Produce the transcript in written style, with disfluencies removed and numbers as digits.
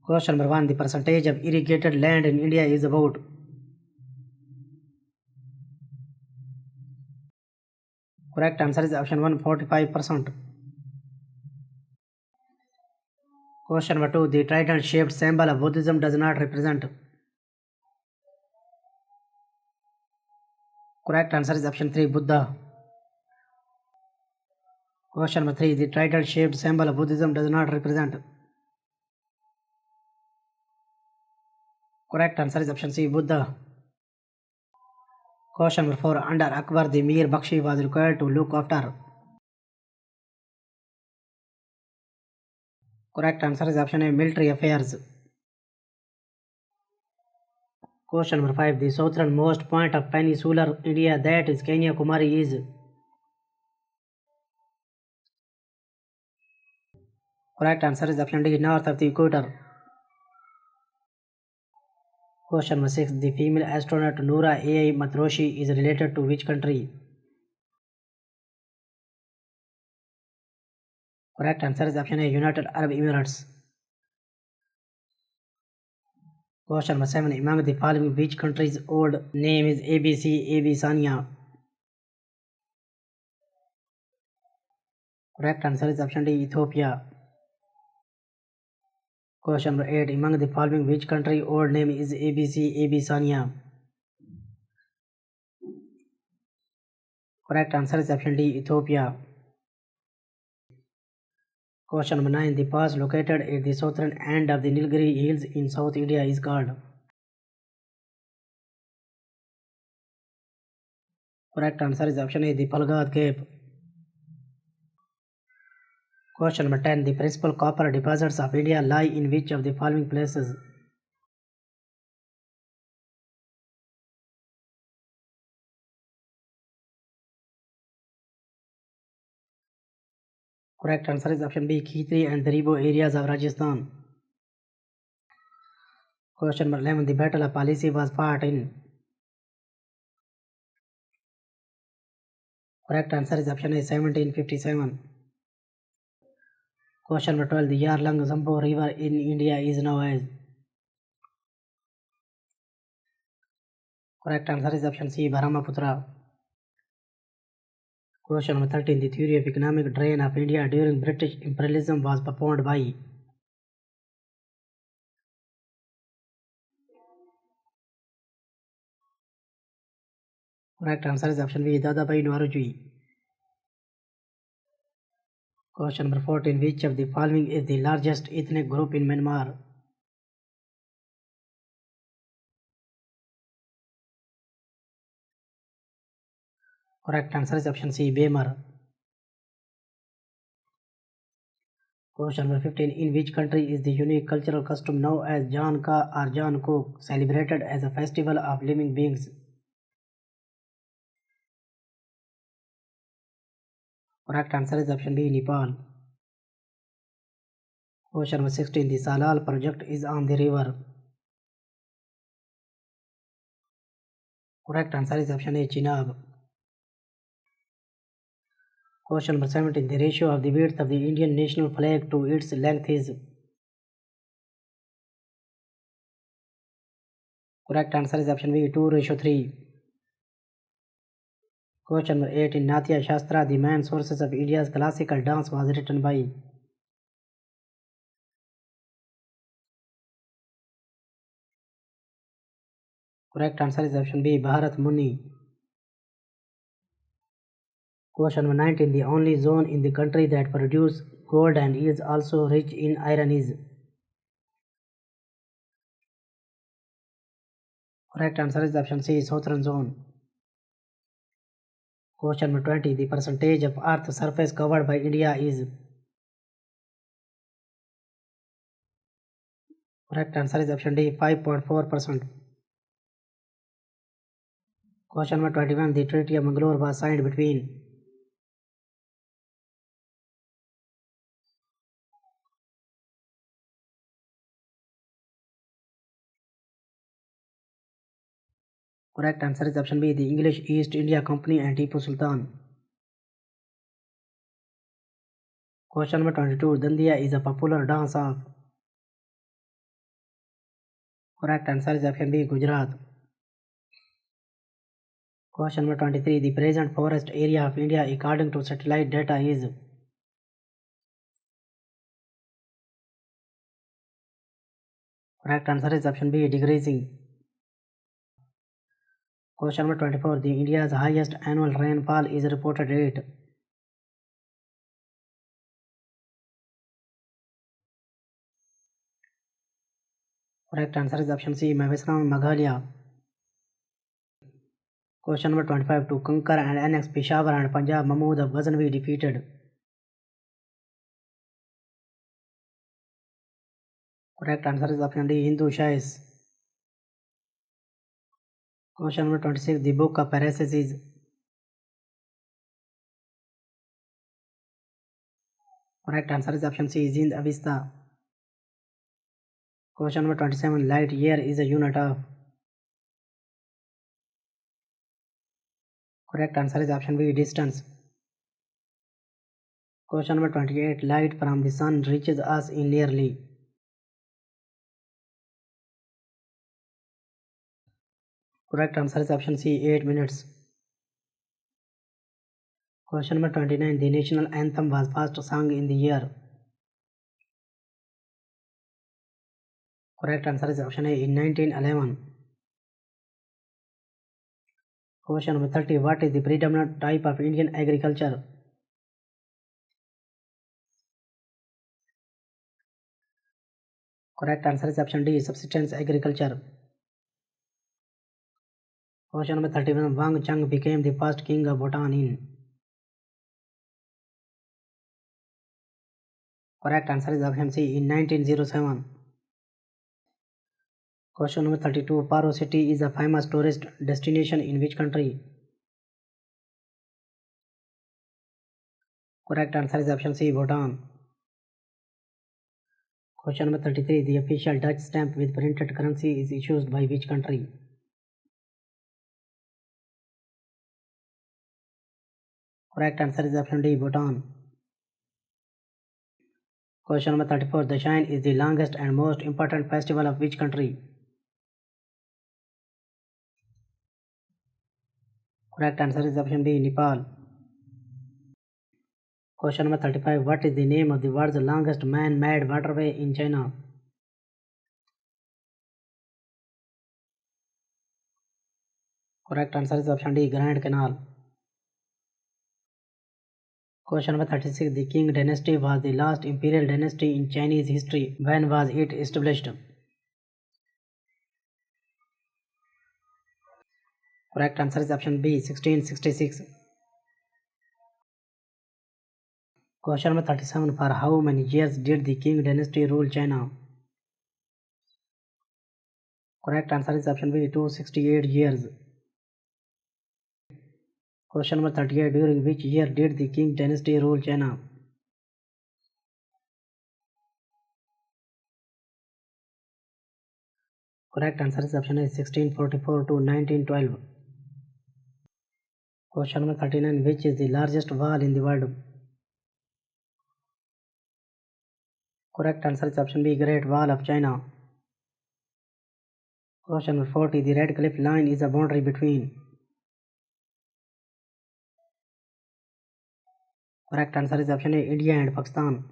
Question number 1. The percentage of irrigated land in India is about. Correct answer is option 1, 45%. Question number 2. The trident shaped symbol of Buddhism does not represent. Correct answer is option 3, Buddha. Question number 3. The trident shaped symbol of Buddhism does not represent. Correct answer is option C, Buddha. Question number 4. Under Akbar, the Mir Bakshi was required to look after. Correct answer is option A, military affairs. Question number 5. The southernmost point of peninsular India, that is Kanyakumari, is. Correct answer is option D, north of the equator. Question number 6. The female astronaut Noora A.I. Matroshi is related to which country? Correct answer is option A, United Arab Emirates. Question number 7. Among the following, which country's old name is ABC Abyssinia? Correct answer is option D, Ethiopia. Question number 8. Among the following, which country old name is ABC Abyssinia? Correct answer is option D, Ethiopia. Question number 9. The pass located at the southern end of the Nilgiri Hills in South India is called. Correct answer is option A, the Palghat Cape. Question number 10. The principal copper deposits of India lie in which of the following places? Correct answer is option B, Khitri and Daribo areas of Rajasthan. Question number 11. The Battle of Palisi was fought in. Correct answer is option A, 1757. Question number 12. The Yarlung Zampo river in India is now as. Correct answer is option C, Brahmaputra. Question number 13. The theory of economic drain of India during British imperialism was proposed by. Correct answer is option B, Dadabhai Naoroji. Question number 14. Which of the following is the largest ethnic group in Myanmar? Correct answer is option C, Bemar. Question number 15. In which country is the unique cultural custom known as Jan Ka or Jan Kuk celebrated as a festival of living beings? Correct answer is option B, Nepal. Question number 16. The Salal project is on the river. Correct answer is option A, Chenab. Question number 17. The ratio of the width of the Indian national flag to its length is. Correct answer is option B, 2:3. Question number 8. In Natya Shastra, the main sources of India's classical dance was written by. Correct answer is option B, Bharat Muni. Question number 19. The only zone in the country that produces gold and is also rich in iron is. Correct answer is option C, Southern Zone. Question number 20. The percentage of Earth's surface covered by India is. Correct answer is option D, 5.4%. Question number 21. The Treaty of Mangalore was signed between. Correct answer is option B, the English East India Company and Tipu Sultan. Question number 22. Dandiya is a popular dance of. Correct answer is option B, Gujarat. Question number 23. The present forest area of India according to satellite data is. Correct answer is option B, decreasing. Question number 24. The India's highest annual rainfall is reported at. Correct answer is option C, Mawesam, Meghalaya. Question number 25. To conquer and annex Peshawar and Punjab, Mahmud of Ghaznavi defeated. Correct answer is option D, Hindu Shahis. Question number 26. The book of Paracelsus is. Correct answer is option C, Zind Avista. Question number 27. Light year is a unit of. Correct answer is option B, distance. Question number 28. Light from the sun reaches us in nearly. Correct answer is option C, 8 minutes. Question number 29. The national anthem was first sung in the year. Correct answer is option A, in 1911. Question number 30. What is the predominant type of Indian agriculture? Correct answer is option D, subsistence agriculture. Question number 31. Wang Chung became the first king of Bhutan in. Correct answer is option C, in 1907. Question number 32. Paro city is a famous tourist destination in which country? Correct answer is option C, Bhutan. Question number 33. The official Dutch stamp with printed currency is issued by which country? Correct answer is option D, Bhutan. Question number 34. The Dashain is the longest and most important festival of which country? Correct answer is option B, Nepal. Question number 35. What is the name of the world's longest man-made waterway in China? Correct answer is option D, Grand Canal. Question number 36. The Qing dynasty was the last imperial dynasty in Chinese history. When was it established? Correct answer is option B, 1666. Question number 37. For how many years did the Qing dynasty rule China? Correct answer is option B, 268 years. Question number 38. During which year did the Qing dynasty rule China? Correct answer is option A, 1644 to 1912. Question number 39. Which is the largest wall in the world? Correct answer is option B, Great Wall of China. Question number 40. The Red Cliff Line is a boundary between. Correct answer is option A, India and Pakistan.